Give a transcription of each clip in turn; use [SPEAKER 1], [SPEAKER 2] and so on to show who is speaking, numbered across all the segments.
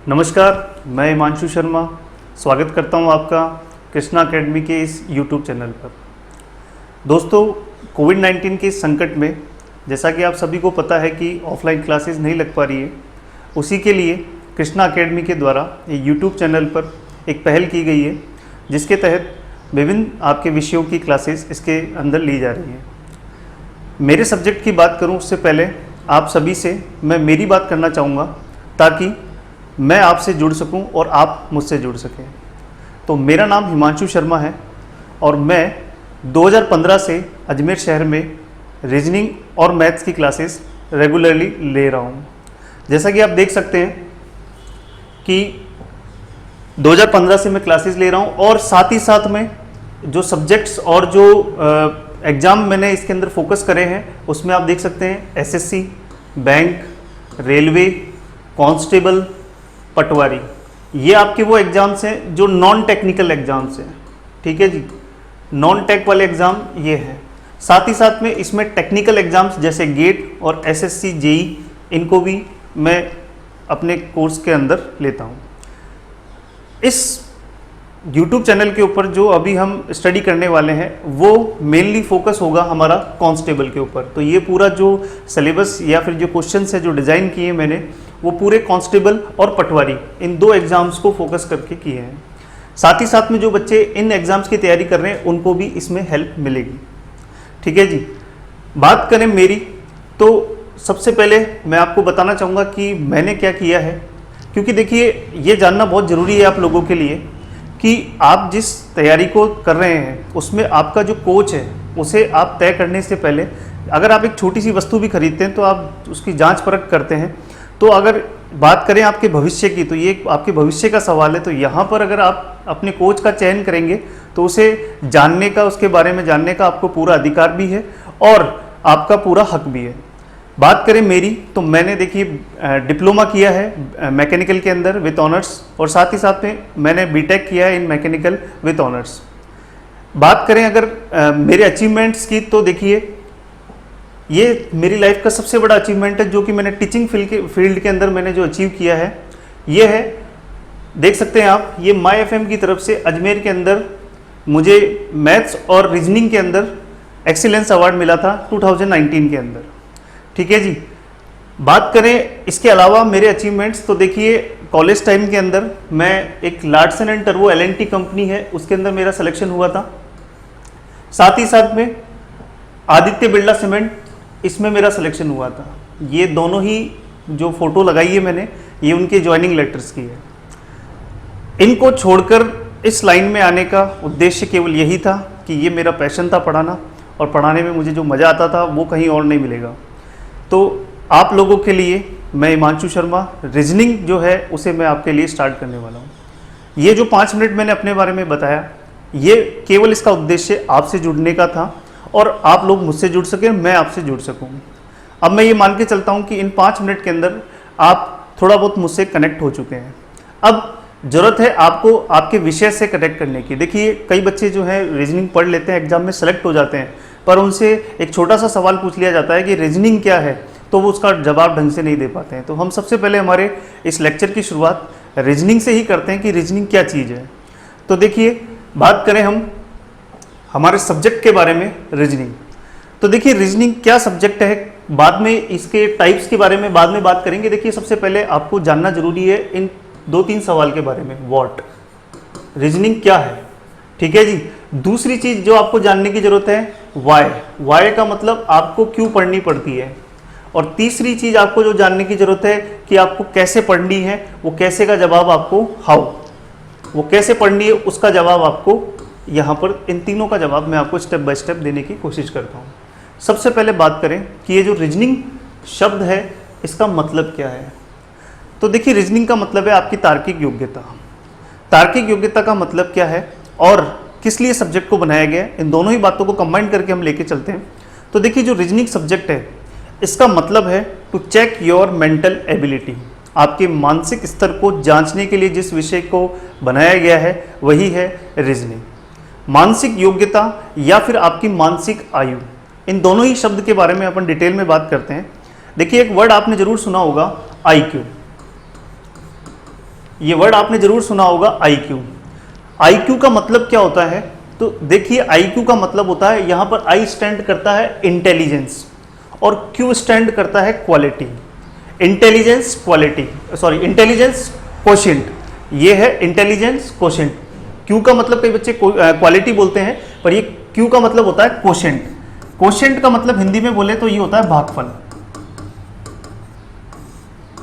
[SPEAKER 1] नमस्कार, मैं हिमांशु शर्मा स्वागत करता हूं आपका कृष्णा एकेडमी के इस यूट्यूब चैनल पर। दोस्तों, कोविड-19 के इस संकट में जैसा कि आप सभी को पता है कि ऑफलाइन क्लासेस नहीं लग पा रही है, उसी के लिए कृष्णा एकेडमी के द्वारा ये यूट्यूब चैनल पर एक पहल की गई है, जिसके तहत विभिन्न आपके विषयों की क्लासेस इसके अंदर ली जा रही हैं। मेरे सब्जेक्ट की बात करूं उससे पहले आप सभी से मैं मेरी बात करना चाहूँगा, ताकि मैं आपसे जुड़ सकूं और आप मुझसे जुड़ सकें। तो मेरा नाम हिमांशु शर्मा है और मैं 2015 से अजमेर शहर में रीजनिंग और मैथ्स की क्लासेस रेगुलरली ले रहा हूं। जैसा कि आप देख सकते हैं कि 2015 से मैं क्लासेस ले रहा हूं और साथ ही साथ में जो सब्जेक्ट्स और जो एग्ज़ाम मैंने इसके अंदर फोकस करे हैं, उसमें आप देख सकते हैं एसएससी, बैंक, रेलवे, कांस्टेबल, पटवारी। ये आपके वो एग्ज़ाम्स हैं जो नॉन टेक्निकल एग्ज़ाम्स हैं, ठीक है जी। नॉन टेक वाले एग्ज़ाम ये हैं। साथ ही साथ में इसमें टेक्निकल एग्ज़ाम्स जैसे गेट और एसएससी, जेई, इनको भी मैं अपने कोर्स के अंदर लेता हूँ। इस YouTube चैनल के ऊपर जो अभी हम स्टडी करने वाले हैं वो मेनली फोकस होगा हमारा कांस्टेबल के ऊपर। तो ये पूरा जो सिलेबस या फिर जो क्वेश्चंस है जो डिज़ाइन किए मैंने, वो पूरे कांस्टेबल और पटवारी इन दो एग्ज़ाम्स को फोकस करके किए हैं। साथ ही साथ में जो बच्चे इन एग्ज़ाम्स की तैयारी कर रहे हैं उनको भी इसमें हेल्प मिलेगी, ठीक है जी। बात करें मेरी, तो सबसे पहले मैं आपको बताना चाहूँगा कि मैंने क्या किया है, क्योंकि देखिए ये जानना बहुत ज़रूरी है आप लोगों के लिए कि आप जिस तैयारी को कर रहे हैं उसमें आपका जो कोच है उसे आप तय करने से पहले, अगर आप एक छोटी सी वस्तु भी खरीदते हैं तो आप उसकी जांच परख करते हैं। तो अगर बात करें आपके भविष्य की, तो ये आपके भविष्य का सवाल है। तो यहाँ पर अगर आप अपने कोच का चयन करेंगे तो उसे जानने का, उसके बारे में जानने का आपको पूरा अधिकार भी है और आपका पूरा हक भी है। बात करें मेरी, तो मैंने देखिए डिप्लोमा किया है मैकेनिकल के अंदर विथ ऑनर्स, और साथ ही साथ में मैंने बीटेक किया है इन मैकेनिकल विथ ऑनर्स। बात करें अगर मेरे अचीवमेंट्स की, तो देखिए ये मेरी लाइफ का सबसे बड़ा अचीवमेंट है जो कि मैंने टीचिंग फील्ड के अंदर मैंने जो अचीव किया है, ये है, देख सकते हैं आप, ये माई एफएम की तरफ से अजमेर के अंदर मुझे मैथ्स और रीजनिंग के अंदर एक्सीलेंस अवार्ड मिला था 2019 के अंदर, ठीक है जी। बात करें इसके अलावा मेरे अचीवमेंट्स, तो देखिए कॉलेज टाइम के अंदर मैं एक लार्सन एंड टर्बो एलएनटी कंपनी है उसके अंदर मेरा सिलेक्शन हुआ था। साथ ही साथ में आदित्य बिरला सीमेंट, इसमें मेरा सिलेक्शन हुआ था। ये दोनों ही जो फोटो लगाई है मैंने, ये उनके ज्वाइनिंग लेटर्स की है। इनको छोड़कर इस लाइन में आने का उद्देश्य केवल यही था कि ये मेरा पैशन था पढ़ाना, और पढ़ाने में मुझे जो मज़ा आता था वो कहीं और नहीं मिलेगा। तो आप लोगों के लिए मैं हिमांशु शर्मा रीजनिंग जो है उसे मैं आपके लिए स्टार्ट करने वाला हूँ। ये जो 5 मिनट मैंने अपने बारे में बताया, ये केवल इसका उद्देश्य आपसे जुड़ने का था और आप लोग मुझसे जुड़ सकें, मैं आपसे जुड़ सकूँ। अब मैं ये मान के चलता हूँ कि इन 5 मिनट के अंदर आप थोड़ा बहुत मुझसे कनेक्ट हो चुके हैं। अब ज़रूरत है आपको आपके विषय से कनेक्ट करने की। देखिए कई बच्चे जो हैं रीजनिंग पढ़ लेते हैं, एग्जाम में सेलेक्ट हो जाते हैं, पर उनसे एक छोटा सा सवाल पूछ लिया जाता है कि रीजनिंग क्या है, तो वो उसका जवाब ढंग से नहीं दे पाते हैं। तो हम सबसे पहले हमारे इस लेक्चर की शुरुआत रीजनिंग से ही करते हैं कि रीजनिंग क्या चीज़ है। तो देखिए बात करें हम हमारे सब्जेक्ट के बारे में, रीजनिंग, तो देखिए रीजनिंग क्या सब्जेक्ट है, बाद में इसके टाइप्स के बारे में बाद में बात करेंगे। देखिए सबसे पहले आपको जानना जरूरी है इन 2-3 सवाल के बारे में, व्हाट, रीजनिंग क्या है, ठीक है जी। दूसरी चीज जो आपको जानने की जरूरत है, वाई का मतलब आपको क्यों पढ़नी पड़ती है। और तीसरी चीज आपको जो जानने की जरूरत है कि आपको कैसे पढ़नी है, वो कैसे का जवाब आपको हाउ, वो कैसे पढ़नी है उसका जवाब आपको यहाँ पर, इन तीनों का जवाब मैं आपको स्टेप बाय स्टेप देने की कोशिश करता हूँ। सबसे पहले बात करें कि ये जो रीजनिंग शब्द है इसका मतलब क्या है। तो देखिए रीजनिंग का मतलब है आपकी तार्किक योग्यता। तार्किक योग्यता का मतलब क्या है और किस लिए सब्जेक्ट को बनाया गया है, इन दोनों ही बातों को कंबाइन करके हम लेके चलते हैं। तो देखिए जो रीजनिंग सब्जेक्ट है इसका मतलब है to check your mental ability, आपके मानसिक स्तर को जांचने के लिए जिस विषय को बनाया गया है वही है रीजनिंग। मानसिक योग्यता या फिर आपकी मानसिक आयु, इन दोनों ही शब्द के बारे में अपन डिटेल में बात करते हैं। देखिए एक वर्ड आपने जरूर सुना होगा, IQ। ये वर्ड आपने जरूर सुना होगा IQ। IQ का मतलब क्या होता है? तो देखिए IQ का मतलब होता है, यहां पर I स्टैंड करता है इंटेलिजेंस और Q स्टैंड करता है क्वालिटी। इंटेलिजेंस क्वोशिएंट, ये है इंटेलिजेंस क्वोशिएंट। Q का मतलब कई बच्चे क्वालिटी बोलते हैं, पर ये Q का मतलब होता है क्वोशिएंट। क्वोशिएंट का मतलब हिंदी में बोले तो ये होता है भागफल।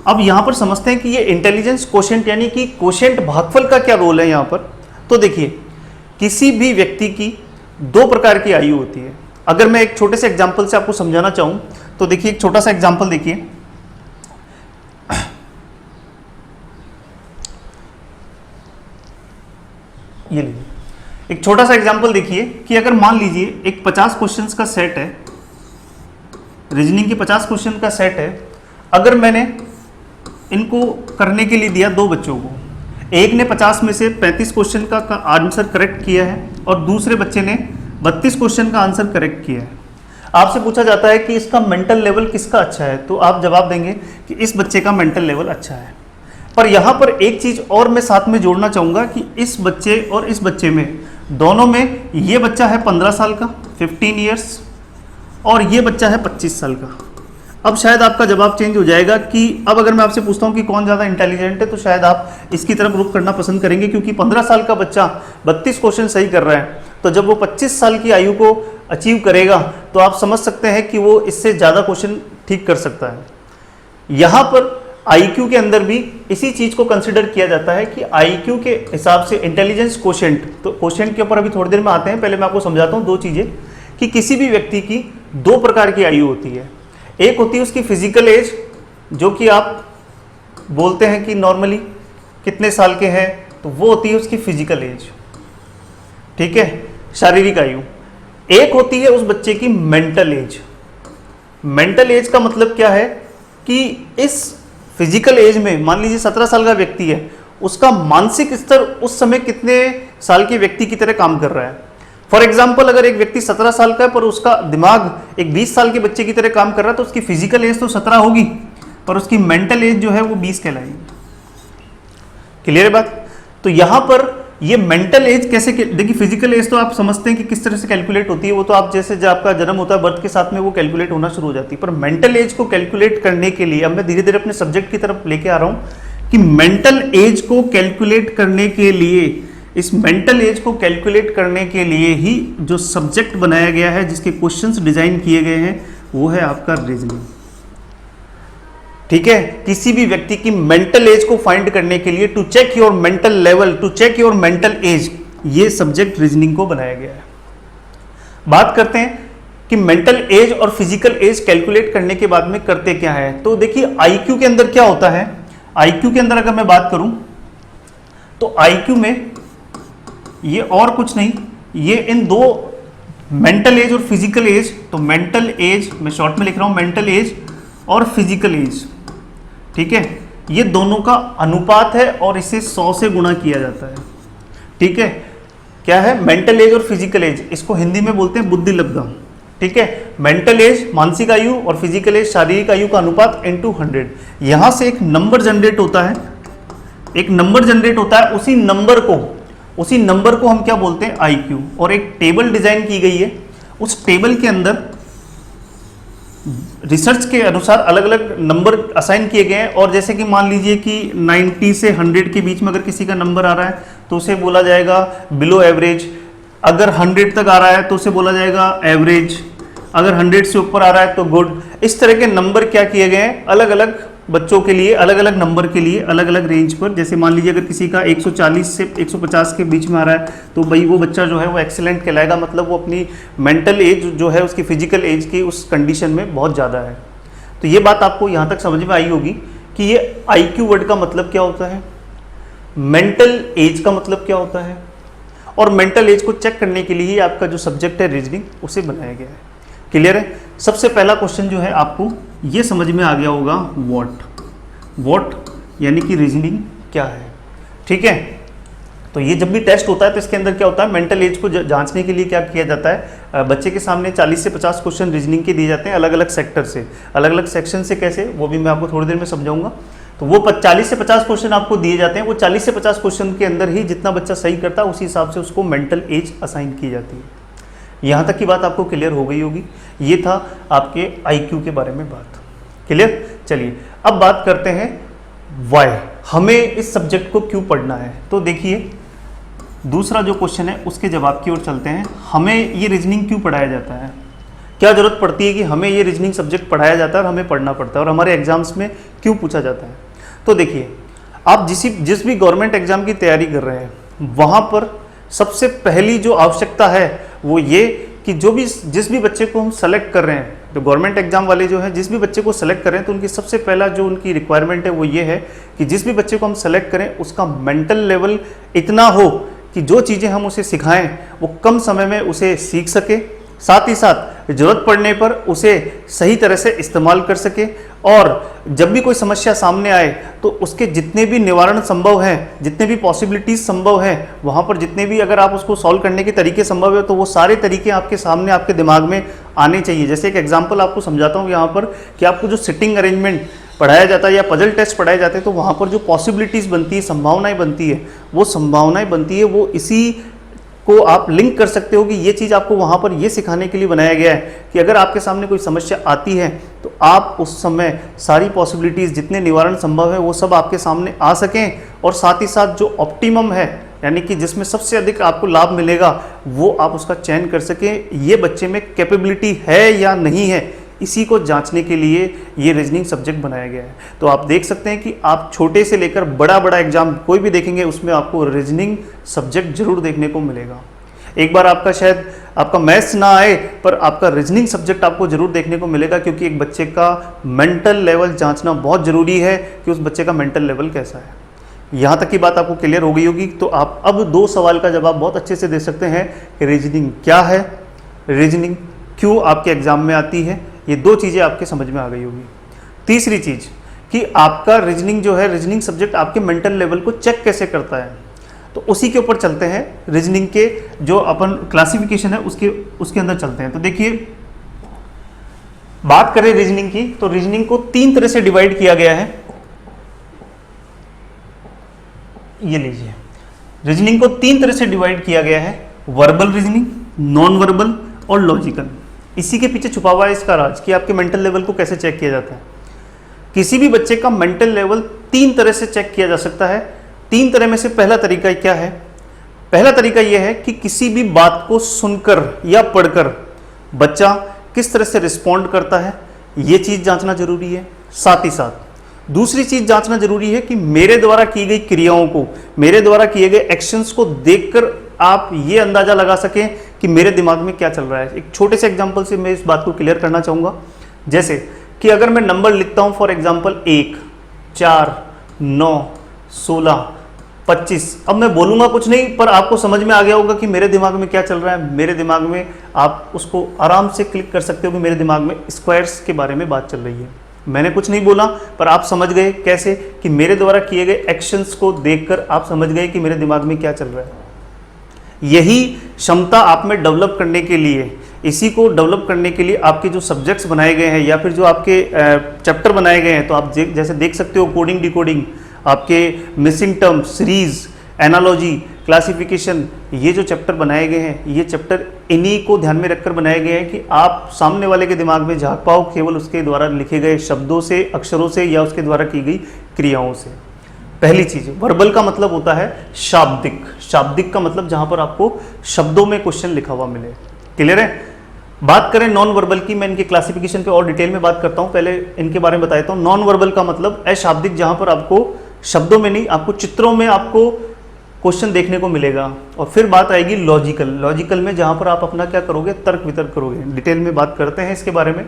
[SPEAKER 1] अब यहां पर समझते हैं कि ये इंटेलिजेंस क्वोशिएंट यानी कि क्वोशिएंट भागफल का क्या रोल है यहां पर। तो देखिए, किसी भी व्यक्ति की दो प्रकार की आयु होती है। अगर मैं एक छोटे से एग्जांपल से आपको समझाना चाहूं तो देखिए, एक छोटा सा एग्जांपल देखिए। ये लीजिए, एक छोटा सा एग्जांपल देखिए कि अगर मान लीजिए एक 50 क्वेश्चंस का सेट है, रीजनिंग के 50 क्वेश्चन का सेट है। अगर मैंने इनको करने के लिए दिया दो बच्चों को, एक ने 50 में से 35 क्वेश्चन का आंसर करेक्ट किया है और दूसरे बच्चे ने 32 क्वेश्चन का आंसर करेक्ट किया है। आपसे पूछा जाता है कि इसका मेंटल लेवल किसका अच्छा है, तो आप जवाब देंगे कि इस बच्चे का मेंटल लेवल अच्छा है। पर यहाँ पर एक चीज़ और मैं साथ में जोड़ना चाहूँगा कि इस बच्चे और इस बच्चे में, दोनों में, ये बच्चा है 15 साल का 15 ईयर्स और ये बच्चा है 25 साल का। अब शायद आपका जवाब चेंज हो जाएगा कि अब अगर मैं आपसे पूछता हूँ कि कौन ज़्यादा इंटेलिजेंट है, तो शायद आप इसकी तरफ रुख करना पसंद करेंगे, क्योंकि 15 साल का बच्चा 32 क्वेश्चन सही कर रहा है, तो जब वो 25 साल की आयु को अचीव करेगा तो आप समझ सकते हैं कि वो इससे ज़्यादा क्वेश्चन ठीक कर सकता है। यहाँ पर IQ के अंदर भी इसी चीज़ को कंसिडर किया जाता है कि IQ के हिसाब से इंटेलिजेंस क्वोशिएंट, तो क्वोशिएंट के ऊपर अभी थोड़ी देर में आते हैं। पहले मैं आपको समझाता हूँ दो चीज़ें कि किसी भी व्यक्ति की दो प्रकार की आयु होती है। एक होती है उसकी फिजिकल एज, जो कि आप बोलते हैं कि नॉर्मली कितने साल के हैं, तो वो होती है उसकी फिजिकल एज, ठीक है, शारीरिक आयु। एक होती है उस बच्चे की मेंटल एज। मेंटल एज का मतलब क्या है कि इस फिजिकल एज में मान लीजिए 17 साल का व्यक्ति है, उसका मानसिक स्तर उस समय कितने साल के व्यक्ति की तरह काम कर रहा है। फॉर एग्जाम्पल, अगर एक व्यक्ति 17 साल का है पर उसका दिमाग एक 20 साल के बच्चे की तरह काम कर रहा है, तो उसकी फिजिकल एज तो 17 होगी, पर उसकी मेंटल एज जो है वो 20 कहलाएगी। क्लियर है बात? तो यहां पर ये मेंटल एज कैसे, देखिए फिजिकल एज तो आप समझते हैं कि किस तरह से कैलकुलेट होती है, वो तो आप जैसे जब आपका जन्म होता है बर्थ के साथ में वो कैलकुलेट होना शुरू हो जाती है। पर मेंटल एज को कैलकुलेट करने के लिए अब मैं धीरे धीरे अपने सब्जेक्ट की तरफ लेके आ रहा हूं कि मेंटल एज को कैलकुलेट करने के लिए, इस मेंटल एज को कैलकुलेट करने के लिए ही जो सब्जेक्ट बनाया गया है, जिसके क्वेश्चंस डिजाइन किए गए हैं, वो है आपका रीजनिंग। ठीक है, किसी भी व्यक्ति की मेंटल एज को फाइंड करने के लिए, to check your mental level, to check your mental age, ये सब्जेक्ट रीजनिंग को बनाया गया है। बात करते हैं कि मेंटल एज और फिजिकल एज कैलकुलेट करने के बाद में करते क्या है। तो देखिए IQ के अंदर क्या होता है, IQ के अंदर अगर मैं बात करूं तो IQ में ये और कुछ नहीं, ये इन दो मेंटल एज और फिजिकल एज, तो मेंटल एज मैं शॉर्ट में लिख रहा हूं, मेंटल एज और फिजिकल एज, ठीक है, ये दोनों का अनुपात है और इसे 100 से गुणा किया जाता है। ठीक है, क्या है मेंटल एज और फिजिकल एज, इसको हिंदी में बोलते हैं बुद्धि लब्धम। ठीक है, मेंटल एज मानसिक आयु और फिजिकल एज शारीरिक आयु का अनुपात into 100। यहां से एक नंबर जनरेट होता है, एक नंबर जनरेट होता है, उसी नंबर को हम क्या बोलते हैं IQ, और एक टेबल डिजाइन की गई है। उस टेबल के अंदर रिसर्च के अनुसार अलग अलग नंबर असाइन किए गए हैं, और जैसे कि मान लीजिए कि 90 से 100 के बीच में अगर किसी का नंबर आ रहा है तो उसे बोला जाएगा बिलो एवरेज, अगर 100 तक आ रहा है तो उसे बोला जाएगा एवरेज, अगर 100 से ऊपर आ रहा है तो गुड। इस तरह के नंबर क्या किए गए हैं, अलग अलग बच्चों के लिए, अलग अलग नंबर के लिए, अलग अलग रेंज पर। जैसे मान लीजिए अगर किसी का 140 से 150 के बीच में आ रहा है तो भाई वो बच्चा जो है वो एक्सीलेंट कहलाएगा, मतलब वो अपनी मेंटल एज जो है उसकी फिजिकल एज की उस कंडीशन में बहुत ज़्यादा है। तो ये बात आपको यहाँ तक समझ में आई होगी कि ये IQ वर्ड का मतलब क्या होता है, मेंटल एज का मतलब क्या होता है, और मेंटल एज को चेक करने के लिए ही आपका जो सब्जेक्ट है रीजनिंग उसे बनाया गया है। क्लियर है? सबसे पहला क्वेश्चन जो है आपको ये समझ में आ गया होगा, व्हाट यानी कि रीजनिंग क्या है। ठीक है, तो ये जब भी टेस्ट होता है तो इसके अंदर क्या होता है, मेंटल एज को जांचने के लिए क्या किया जाता है, बच्चे के सामने 40 से 50 क्वेश्चन रीजनिंग के दिए जाते हैं अलग अलग सेक्टर से, अलग अलग सेक्शन से। कैसे, वो भी मैं आपको थोड़ी देर में समझाऊंगा। तो वो 40 से 50 क्वेश्चन आपको दिए जाते हैं, वो 40 से 50 क्वेश्चन के अंदर ही जितना बच्चा सही करता है उसी हिसाब से उसको मेंटल एज असाइन की जाती है। यहाँ तक की बात आपको क्लियर हो गई होगी। ये था आपके IQ के बारे में बात। क्लियर? चलिए अब बात करते हैं वाई, हमें इस सब्जेक्ट को क्यों पढ़ना है। तो देखिए दूसरा जो क्वेश्चन है उसके जवाब की ओर चलते हैं। हमें ये रीजनिंग क्यों पढ़ाया जाता है, क्या जरूरत पड़ती है कि हमें ये रीजनिंग सब्जेक्ट पढ़ाया जाता है और हमें पढ़ना पड़ता है और हमारे एग्जाम्स में क्यों पूछा जाता है। तो देखिए आप जिस भी गवर्नमेंट एग्जाम की तैयारी कर रहे हैं वहाँ पर सबसे पहली जो आवश्यकता है वो ये कि जिस भी बच्चे को हम सेलेक्ट कर रहे हैं, जो गवर्नमेंट एग्जाम वाले जो हैं जिस भी बच्चे को सेलेक्ट कर रहे हैं, तो उनकी सबसे पहला जो उनकी रिक्वायरमेंट है वो ये है कि जिस भी बच्चे को हम सेलेक्ट करें उसका मेंटल लेवल इतना हो कि जो चीज़ें हम उसे सिखाएं वो कम समय में उसे सीख सके, साथ ही साथ जरूरत पड़ने पर उसे सही तरह से इस्तेमाल कर सके, और जब भी कोई समस्या सामने आए तो उसके जितने भी निवारण संभव हैं, जितने भी पॉसिबिलिटीज संभव हैं, वहाँ पर जितने भी अगर आप उसको सॉल्व करने के तरीके संभव है तो वो सारे तरीके आपके सामने आपके दिमाग में आने चाहिए। जैसे एक एग्जांपल आपको समझाता हूँ यहाँ पर कि आपको जो सिटिंग अरेंजमेंट पढ़ाया जाता है या पजल टेस्ट पढ़ाए जाते हैं तो वहाँ पर जो पॉसिबिलिटीज़ बनती है, संभावनाएँ बनती है, वो संभावनाएँ बनती है वो इसी को आप लिंक कर सकते हो कि ये चीज़ आपको वहाँ पर ये सिखाने के लिए बनाया गया है कि अगर आपके सामने कोई समस्या आती है तो आप उस समय सारी पॉसिबिलिटीज़ जितने निवारण संभव है वो सब आपके सामने आ सकें, और साथ ही साथ जो ऑप्टिमम है यानी कि जिसमें सबसे अधिक आपको लाभ मिलेगा वो आप उसका चयन कर सकें। ये बच्चे में कैपेबिलिटी है या नहीं है, इसी को जांचने के लिए ये रीजनिंग सब्जेक्ट बनाया गया है। तो आप देख सकते हैं कि आप छोटे से लेकर बड़ा एग्जाम कोई भी देखेंगे उसमें आपको रीजनिंग सब्जेक्ट जरूर देखने को मिलेगा। एक बार आपका शायद आपका मैथ्स ना आए पर आपका रीजनिंग सब्जेक्ट आपको जरूर देखने को मिलेगा, क्योंकि एक बच्चे का मेंटल लेवल जांचना बहुत ज़रूरी है कि उस बच्चे का मेंटल लेवल कैसा है। यहाँ तक की बात आपको क्लियर हो गई होगी। तो आप अब 2 सवाल का जवाब बहुत अच्छे से दे सकते हैं कि रीजनिंग क्या है, रीजनिंग क्यों आपके एग्जाम में आती है, ये 2 चीज़ें आपके समझ में आ गई होगी। तीसरी चीज़ कि आपका रीजनिंग जो है, रीजनिंग सब्जेक्ट आपके मेंटल लेवल को चेक कैसे करता है, तो उसी के ऊपर चलते हैं। रीजनिंग के जो अपन क्लासिफिकेशन है उसके अंदर चलते हैं। तो देखिए बात करें रीजनिंग की तो रीजनिंग को 3 तरह से डिवाइड किया गया है। ये लीजिए, रीजनिंग को 3 तरह से डिवाइड किया गया है, वर्बल रीजनिंग, नॉन वर्बल और लॉजिकल। इसी के पीछे छुपा हुआ है इसका राज कि आपके मेंटल लेवल को कैसे चेक किया जाता है। किसी भी बच्चे का मेंटल लेवल 3 तरह से चेक किया जा सकता है। 3 तरह में से पहला तरीका क्या है? पहला तरीका यह है कि किसी भी बात को सुनकर या पढ़कर बच्चा किस तरह से रिस्पॉन्ड करता है, ये चीज़ जांचना जरूरी है। साथ ही साथ दूसरी चीज़ जांचना जरूरी है कि मेरे द्वारा की गई क्रियाओं को, मेरे द्वारा किए गए एक्शंस को देखकर आप ये अंदाजा लगा सकें कि मेरे दिमाग में क्या चल रहा है। एक छोटे से एग्जांपल से मैं इस बात को क्लियर करना चाहूँगा। जैसे कि अगर मैं नंबर लिखता हूँ फॉर एग्जांपल 1, 4, 9, 16, 25, अब मैं बोलूँगा कुछ नहीं पर आपको समझ में आ गया होगा कि मेरे दिमाग में क्या चल रहा है। मेरे दिमाग में आप उसको आराम से क्लिक कर सकते हो कि मेरे दिमाग में स्क्वायर्स के बारे में बात चल रही है। मैंने कुछ नहीं बोला पर आप समझ गए कैसे कि मेरे द्वारा किए गए एक्शंस को देखकर आप समझ गए कि मेरे दिमाग में क्या चल रहा है। यही क्षमता आप में डेवलप करने के लिए, इसी को डेवलप करने के लिए आपके जो सब्जेक्ट्स बनाए गए हैं या फिर जो आपके चैप्टर बनाए गए हैं, तो आप जैसे देख सकते हो कोडिंग, डिकोडिंग, आपके missing term, series, analogy, classification, ये जो चैप्टर बनाए गए हैं ये चैप्टर इन्हीं को ध्यान में रखकर बनाए गए हैं कि आप सामने वाले के दिमाग में झांक पाओ केवल उसके द्वारा लिखे गए शब्दों से, अक्षरों से या उसके द्वारा की गई क्रियाओं से। पहली चीज, वर्बल का मतलब होता है शाब्दिक। शाब्दिक का मतलब जहां पर आपको शब्दों में क्वेश्चन लिखा हुआ मिले। क्लियर है? बात करें नॉन वर्बल की, मैं इनके क्लासिफिकेशन पे और डिटेल में बात करता हूं, पहले इनके बारे में बता देता हूं। नॉन वर्बल का मतलब अशाब्दिक, जहां पर आपको शब्दों में नहीं, आपको चित्रों में आपको क्वेश्चन देखने को मिलेगा। और फिर बात आएगी लॉजिकल। लॉजिकल में जहां पर आप अपना क्या करोगे, तर्क वितर्क करोगे। डिटेल में बात करते हैं इसके बारे में।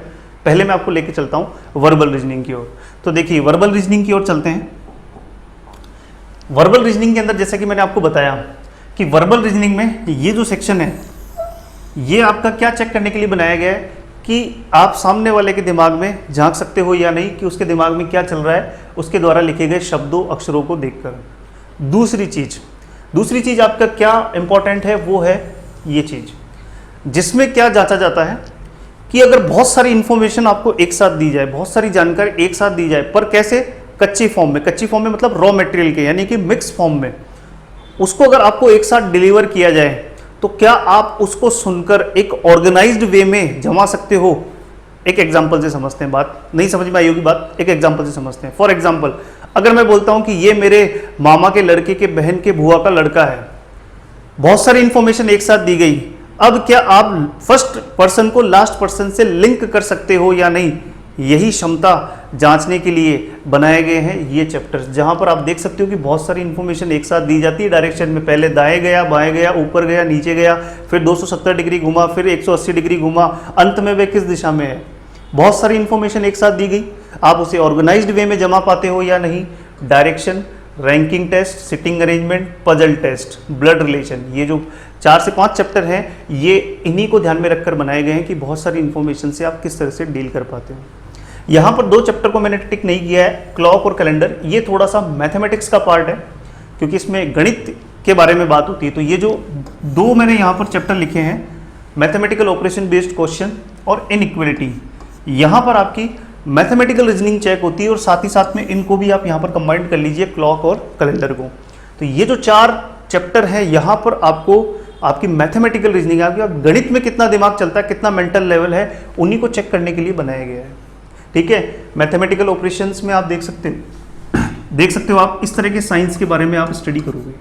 [SPEAKER 1] पहले मैं आपको लेके चलता हूं वर्बल रीजनिंग की ओर। तो देखिए वर्बल रीजनिंग की ओर चलते हैं। वर्बल रीजनिंग के अंदर जैसा कि मैंने आपको बताया कि वर्बल रीजनिंग में ये जो सेक्शन है ये आपका क्या चेक करने के लिए बनाया गया है कि आप सामने वाले के दिमाग में झांक सकते हो या नहीं, कि उसके दिमाग में क्या चल रहा है उसके द्वारा लिखे गए शब्दों, अक्षरों को देखकर। दूसरी चीज आपका क्या इंपॉर्टेंट है वो है ये चीज, जिसमें क्या जांचा जाता है कि अगर बहुत सारी इंफॉर्मेशन आपको एक साथ दी जाए, बहुत सारी जानकारी एक साथ दी जाए, पर कैसे, कच्ची फॉर्म में मतलब रॉ मटेरियल के, यानी कि मिक्स फॉर्म में, उसको अगर आपको एक साथ डिलीवर किया जाए तो क्या आप उसको सुनकर एक ऑर्गेनाइज्ड वे में जमा सकते हो? एक एग्जांपल से समझते हैं बात, नहीं समझ में आई होगी बात, एक एग्जांपल से समझते हैं। फॉर एग्जांपल, अगर मैं बोलता हूं कि ये मेरे मामा के लड़के के बहन के बुआ का लड़का है, बहुत सारी इंफॉर्मेशन एक साथ दी गई, अब क्या आप फर्स्ट पर्सन को लास्ट पर्सन से लिंक कर सकते हो या नहीं? यही क्षमता जांचने के लिए बनाए गए हैं ये चैप्टर्स, जहां पर आप देख सकते हो कि बहुत सारी इंफॉर्मेशन एक साथ दी जाती है डायरेक्शन में, पहले दाएं गया, बाएं गया, ऊपर गया, नीचे गया, फिर 270 डिग्री घुमा, फिर 180 डिग्री घुमा, अंत में वे किस दिशा में है। बहुत सारी इंफॉर्मेशन एक साथ दी गई, आप उसे ऑर्गेनाइज्ड वे में जमा पाते हो या नहीं? Direction, ranking test, sitting arrangement, puzzle test, blood relation, ये जो 4 से 5 चैप्टर हैं, ये इन्हीं को ध्यान में रखकर बनाए गए हैं कि बहुत सारी इंफॉर्मेशन से आप किस तरह से डील कर पाते हो। यहाँ पर 2 चैप्टर को मैंने टिक नहीं किया है, क्लॉक और कैलेंडर। ये थोड़ा सा मैथमेटिक्स का पार्ट है, क्योंकि इसमें गणित के बारे में बात होती है। तो ये जो 2 मैंने यहाँ पर चैप्टर लिखे हैं, मैथमेटिकल ऑपरेशन बेस्ड क्वेश्चन और इनइक्वालिटी, यहाँ पर आपकी मैथमेटिकल रीजनिंग चेक होती है, और साथ ही साथ में इनको भी आप यहाँ पर कंबाइन कर लीजिए, क्लॉक और कैलेंडर को। तो ये जो 4 चैप्टर है, यहाँ पर आपको आपकी मैथमेटिकल रीजनिंग, आपकी गणित में कितना दिमाग चलता है, कितना मेंटल लेवल है, उन्हीं को चेक करने के लिए बनाया गया है। ठीक है, मैथमेटिकल ऑपरेशंस में आप देख सकते हो आप इस तरह के साइंस के बारे में आप स्टडी करोगे।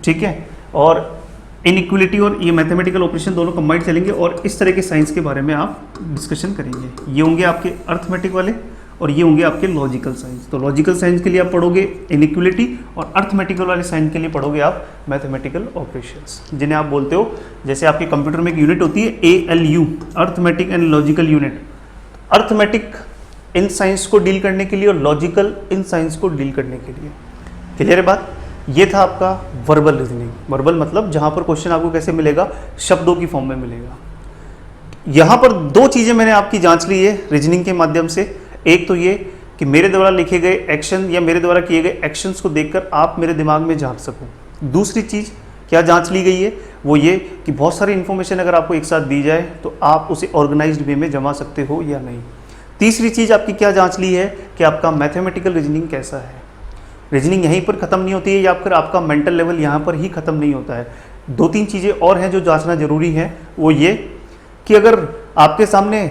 [SPEAKER 1] ठीक है, और इनइक्वालिटी और ये मैथमेटिकल ऑपरेशन दोनों कंबाइंड चलेंगे, और इस तरह के साइंस के बारे में आप डिस्कशन करेंगे। ये होंगे आपके अर्थमेटिक वाले, और ये होंगे आपके लॉजिकल साइंस। तो लॉजिकल साइंस के लिए आप पढ़ोगे इनइक्वालिटी, और अर्थमेटिकल वाले साइंस के लिए पढ़ोगे आप मैथमेटिकल ऑपरेशंस, जिन्हें आप बोलते हो, जैसे आपके कंप्यूटर में एक यूनिट होती है ALU, arithmetic and logical unit. Arithmetic in science को डील करने के लिए और लॉजिकल इन साइंस को डील करने के लिए। क्लियर है बात? ये था आपका वर्बल रीजनिंग। वर्बल मतलब जहां पर क्वेश्चन आपको कैसे मिलेगा, शब्दों की फॉर्म में मिलेगा। यहां पर 2 चीजें मैंने आपकी जांच ली है रीजनिंग के माध्यम से। एक तो ये कि मेरे द्वारा लिखे गए एक्शन या मेरे द्वारा किए गए एक्शंस को देखकर आप मेरे दिमाग में झांक सको। दूसरी चीज क्या जांच ली गई है, वो ये कि बहुत सारी इंफॉर्मेशन अगर आपको एक साथ दी जाए तो आप उसे ऑर्गेनाइज्ड वे में जमा सकते हो या नहीं। तीसरी चीज आपकी क्या जांच ली है कि आपका मैथमेटिकल रीजनिंग कैसा है। रीजनिंग यहीं पर खत्म नहीं होती है, या फिर आपका मेंटल लेवल यहाँ पर ही खत्म नहीं होता है। 2-3 चीजें और हैं जो जांचना जरूरी है, वो ये कि अगर आपके सामने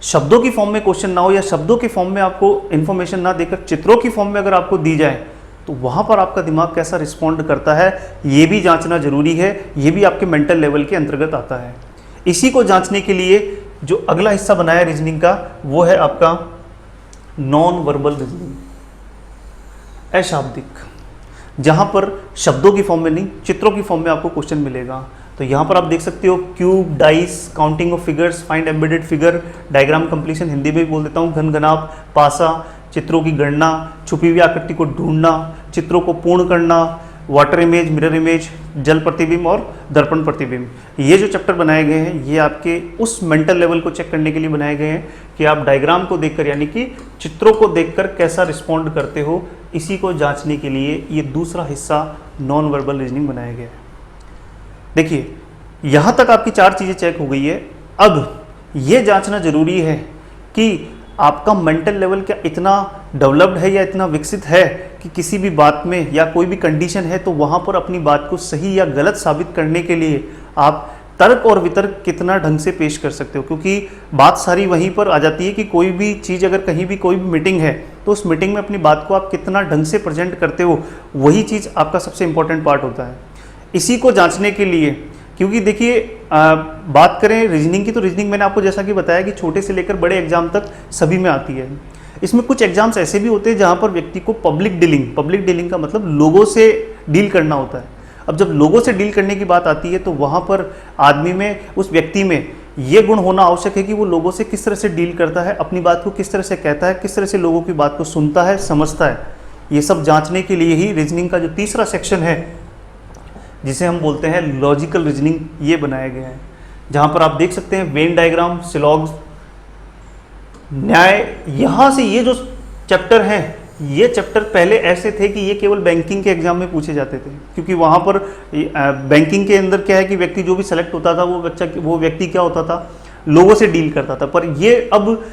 [SPEAKER 1] शब्दों की फॉर्म में क्वेश्चन ना हो, या शब्दों के फॉर्म में आपको इन्फॉर्मेशन ना देकर चित्रों की फॉर्म में अगर आपको दी जाए, तो वहाँ पर आपका दिमाग कैसा रिस्पॉन्ड करता है, ये भी जांचना जरूरी है। ये भी आपके मेंटल लेवल के अंतर्गत आता है। इसी को जांचने के लिए जो अगला हिस्सा बनाया रीजनिंग का, वो है आपका नॉन वर्बल रीजनिंग, अशाब्दिक, जहाँ पर शब्दों की फॉर्म में नहीं, चित्रों की फॉर्म में आपको क्वेश्चन मिलेगा। तो यहाँ पर आप देख सकते हो cube, dice, counting of figures, find embedded figure, diagram completion, Hindi में भी बोल देता हूँ, घनघनाभ, पासा, चित्रों की गणना, छुपी हुई आकृति को ढूंढना, चित्रों को पूर्ण करना, वाटर इमेज, मिरर इमेज, जल प्रतिबिंब और दर्पण प्रतिबिंब। ये जो चैप्टर बनाए गए हैं, ये आपके उस मेंटल लेवल को चेक करने के लिए बनाए गए हैं कि आप डायग्राम को देखकर, यानी कि चित्रों को देखकर कैसा रिस्पॉन्ड करते हो। इसी को जांचने के लिए ये दूसरा हिस्सा नॉन वर्बल रीजनिंग बनाया गया है। देखिए, यहाँ तक आपकी 4 चीज़ें चेक हो गई है। अब ये जांचना जरूरी है कि आपका मेंटल लेवल क्या इतना डेवलप्ड है या इतना विकसित है कि किसी भी बात में या कोई भी कंडीशन है तो वहाँ पर अपनी बात को सही या गलत साबित करने के लिए आप तर्क और वितर्क कितना ढंग से पेश कर सकते हो। क्योंकि बात सारी वहीं पर आ जाती है कि कोई भी चीज़, अगर कहीं भी कोई भी मीटिंग है तो उस मीटिंग में अपनी बात को आप कितना ढंग से प्रेजेंट करते हो, वही चीज़ आपका सबसे इंपॉर्टेंट पार्ट होता है। इसी को जांचने के लिए, क्योंकि देखिए बात करें रीजनिंग की, तो रीजनिंग मैंने आपको जैसा कि बताया कि छोटे से लेकर बड़े एग्जाम तक सभी में आती है। इसमें कुछ एग्जाम्स ऐसे भी होते हैं जहाँ पर व्यक्ति को पब्लिक डीलिंग का मतलब लोगों से डील करना होता है। अब जब लोगों से डील करने की बात आती है तो वहाँ पर आदमी में, उस व्यक्ति में ये गुण होना आवश्यक है कि वो लोगों से किस तरह से डील करता है, अपनी बात को किस तरह से कहता है, किस तरह से लोगों की बात को सुनता है, समझता है। ये सब जांचने के लिए ही रीजनिंग का जो तीसरा सेक्शन है, जिसे हम बोलते हैं लॉजिकल रीजनिंग, ये बनाया गया है। जहाँ पर आप देख सकते हैं वेन डायग्राम, सिलॉग्स, न्याय। यहाँ से ये जो चैप्टर हैं, ये चैप्टर पहले ऐसे थे कि ये केवल बैंकिंग के एग्जाम में पूछे जाते थे, क्योंकि वहाँ पर बैंकिंग के अंदर क्या है कि व्यक्ति जो भी सेलेक्ट होता था वो व्यक्ति क्या होता था, लोगों से डील करता था। पर ये अब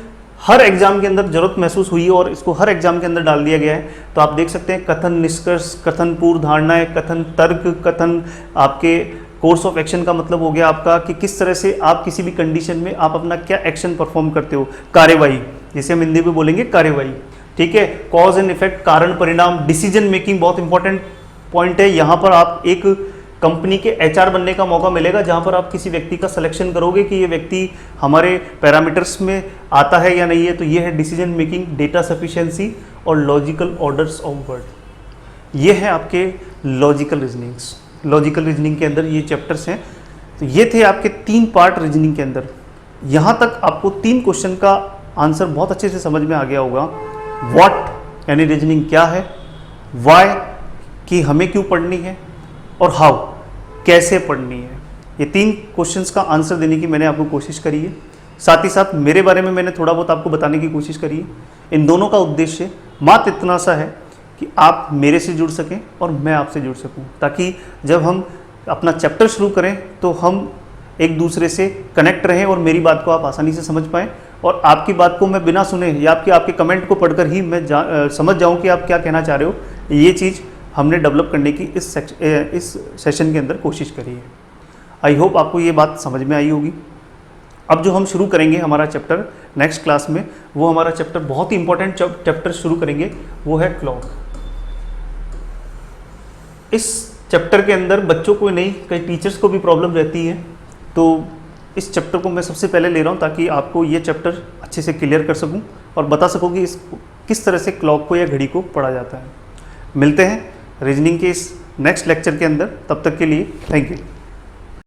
[SPEAKER 1] हर एग्जाम के अंदर जरूरत महसूस हुई है और इसको हर एग्जाम के अंदर डाल दिया गया है। तो आप देख सकते हैं कथन निष्कर्ष, कथन पूर्व धारणाएं, कथन तर्क, कथन आपके कोर्स ऑफ एक्शन का मतलब हो गया आपका कि किस तरह से आप किसी भी कंडीशन में आप अपना क्या एक्शन परफॉर्म करते हो, कार्यवाही जिसे हम हिंदी में बोलेंगे कार्यवाही, ठीक है। कॉज एंड इफेक्ट, कारण परिणाम, डिसीजन मेकिंग बहुत इंपॉर्टेंट पॉइंट है। यहाँ पर आप एक कंपनी के एचआर बनने का मौका मिलेगा जहाँ पर आप किसी व्यक्ति का सिलेक्शन करोगे कि ये व्यक्ति हमारे पैरामीटर्स में आता है या नहीं है। तो ये है डिसीजन मेकिंग, डेटा सफिशिएंसी और लॉजिकल ऑर्डर्स ऑफ वर्ड। ये है आपके लॉजिकल रीजनिंग्स। लॉजिकल रीजनिंग के अंदर ये चैप्टर्स हैं। तो ये थे आपके 3 पार्ट रीजनिंग के अंदर। यहाँ तक आपको 3 क्वेश्चन का आंसर बहुत अच्छे से समझ में आ गया होगा। व्हाट यानी रीजनिंग क्या है, व्हाई कि हमें क्यों पढ़नी है, और हाउ कैसे पढ़नी है। ये 3 क्वेश्चंस का आंसर देने की मैंने आपको कोशिश करी है। साथ ही साथ मेरे बारे में मैंने थोड़ा बहुत आपको बताने की कोशिश करी है। इन दोनों का उद्देश्य मात्र इतना सा है कि आप मेरे से जुड़ सकें और मैं आपसे जुड़ सकूं, ताकि जब हम अपना चैप्टर शुरू करें तो हम एक दूसरे से कनेक्ट रहें और मेरी बात को आप आसानी से समझ पाएँ और आपकी बात को मैं बिना सुने या आपके कमेंट को पढ़कर ही मैं समझ जाऊं कि आप क्या कहना चाह रहे हो। ये चीज़ हमने डेवलप करने की इस सेशन के अंदर कोशिश करी है। आई होप आपको ये बात समझ में आई होगी। अब जो हम शुरू करेंगे हमारा चैप्टर नेक्स्ट क्लास में, वो हमारा चैप्टर बहुत ही इंपॉर्टेंट चैप्टर शुरू करेंगे, वो है क्लॉक। इस चैप्टर के अंदर बच्चों को नहीं, कई टीचर्स को भी प्रॉब्लम रहती है। तो इस चैप्टर को मैं सबसे पहले ले रहा हूँ ताकि आपको ये चैप्टर अच्छे से क्लियर कर सकूँ और बता सकूँ कि किस तरह से क्लॉक को या घड़ी को पढ़ा जाता है। मिलते हैं रीजनिंग के इस नेक्स्ट लेक्चर के अंदर। तब तक के लिए थैंक यू।